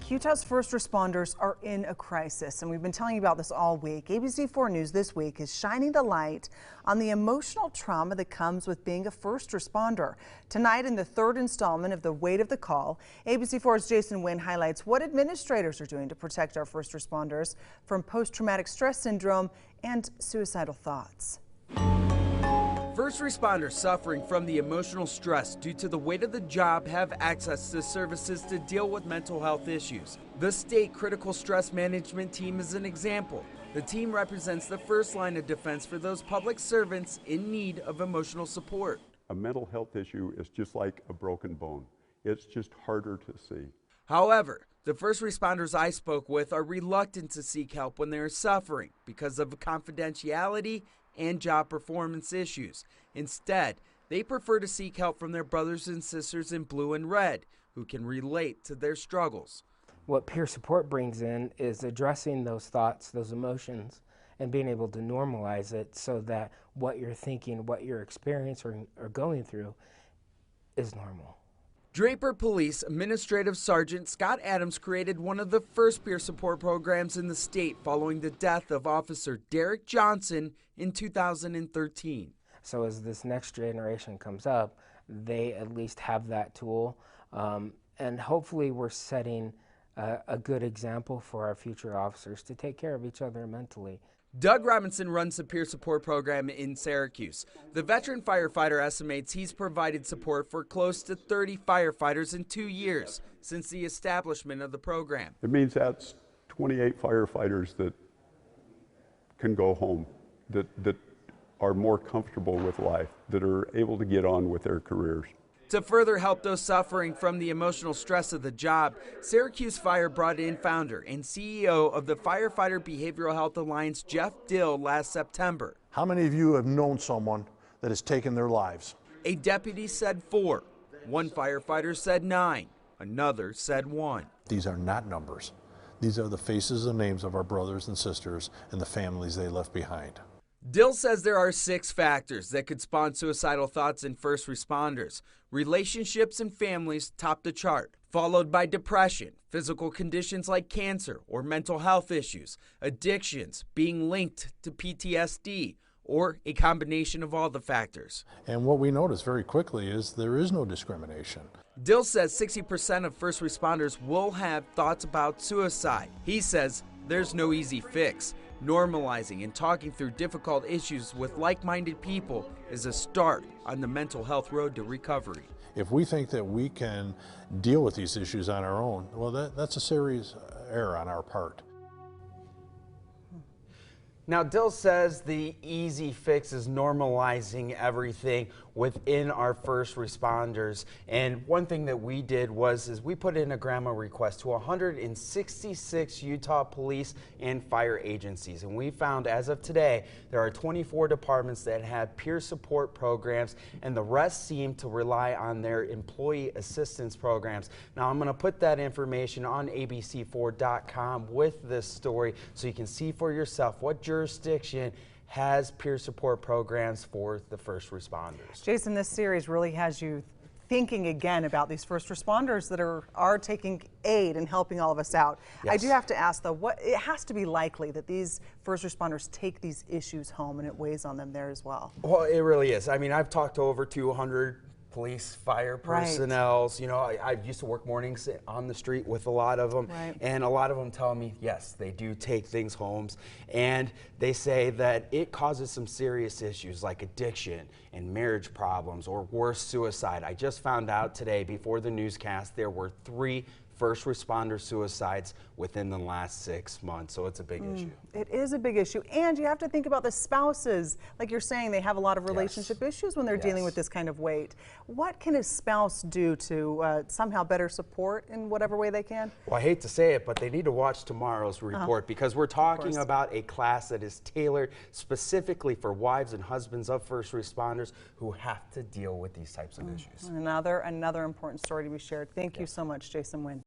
Utah's first responders are in a crisis, and we've been telling you about this all week. ABC4 News this week is shining the light on the emotional trauma that comes with being a first responder. Tonight, in the third installment of The Weight of the Call, ABC4's Jason Wynn highlights what administrators are doing to protect our first responders from post-traumatic stress syndrome and suicidal thoughts. First responders suffering from the emotional stress due to the weight of the job have access to services to deal with mental health issues. The state critical stress management team is an example. The team represents the first line of defense for those public servants in need of emotional support. A mental health issue is just like a broken bone. It's just harder to see. However, the first responders I spoke with are reluctant to seek help when they are suffering because of confidentiality and job performance issues. Instead, they prefer to seek help from their brothers and sisters in blue and red who can relate to their struggles. What peer support brings in is addressing those thoughts, those emotions, and being able to normalize it so that what you're thinking, what you're experiencing or going through is normal. Draper Police Administrative Sergeant Scott Adams created one of the first peer support programs in the state following the death of Officer Derek Johnson in 2013. So as this next generation comes up, they at least have that tool, and hopefully we're setting a good example for our future officers to take care of each other mentally. Doug Robinson runs the peer support program in Syracuse. The veteran firefighter estimates he's provided support for close to 30 firefighters in 2 years since the establishment of the program. It means that's 28 firefighters that can go home, that are more comfortable with life, that are able to get on with their careers. To further help those suffering from the emotional stress of the job, Syracuse Fire brought in founder and CEO of the Firefighter Behavioral Health Alliance, Jeff Dill, last September. How many of you have known someone that has taken their lives? A deputy said 4, one firefighter said 9, another said 1. These are not numbers. These are the faces and names of our brothers and sisters and the families they left behind. Dill says there are 6 factors that could spawn suicidal thoughts in first responders. Relationships and families top the chart, followed by depression, physical conditions like cancer or mental health issues, addictions being linked to PTSD, or a combination of all the factors. And what we notice very quickly is there is no discrimination. Dill says 60% of first responders will have thoughts about suicide. He says there's no easy fix. Normalizing and talking through difficult issues with like-minded people is a start on the mental health road to recovery. If we think that we can deal with these issues on our own, well, that's a serious error on our part. Now, Dill says the easy fix is normalizing everything within our first responders. And one thing that we did is we put in a grandma request to 166 Utah police and fire agencies. And we found as of today, there are 24 departments that have peer support programs, and the rest seem to rely on their employee assistance programs. Now, I'm going to put that information on abc4.com with this story so you can see for yourself what jurisdiction has peer support programs for the first responders. Jason, this series really has you thinking again about these first responders that are taking aid and helping all of us out. Yes. I do have to ask though, it has to be likely that these first responders take these issues home and it weighs on them there as well. Well, it really is. I mean, I've talked to over 200 police, fire personnel. Right. You know, I used to work mornings on the street with a lot of them, right. And a lot of them tell me, yes, they do take things home, and they say that it causes some serious issues like addiction and marriage problems, or worse, suicide. I just found out today before the newscast there were 3 first responder suicides within the last 6 months, so it's a big issue. It is a big issue, and you have to think about the spouses. Like you're saying, they have a lot of relationship issues when they're dealing with this kind of weight. What can a spouse do to somehow better support in whatever way they can? Well, I hate to say it, but they need to watch tomorrow's report because we're talking about a class that is tailored specifically for wives and husbands of first responders who have to deal with these types of issues. Another important story to be shared. Thank you so much, Jason Wynn.